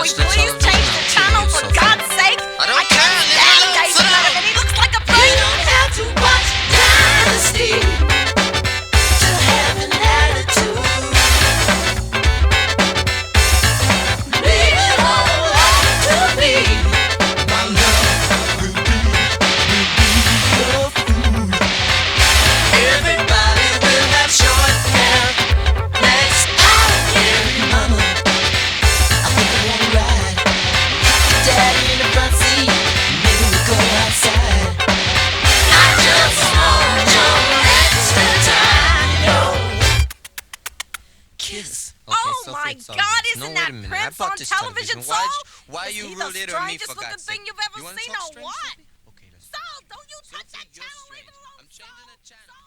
we please change the channel for God's sake? I can't stand David Letterman. He looks like a prude. You don't have to watch Dynasty to have an attitude. Leave it all up to me. My love will be your food. Everybody will have short hair. Next out here, mama, I think I wanna ride. Daddy in the front seat, maybe we'll go outside. I just want your extra time, yo. Kiss. Oh my God, isn't that Prince on television, Saul? Why Is you he rooted the on me, strangest for looking God's thing sake? you've ever You wanna seen talk or strange what? to me? Okay, let's Saul, don't you touch that You're channel, leave strange. it alone, I'm changing Saul. the channel.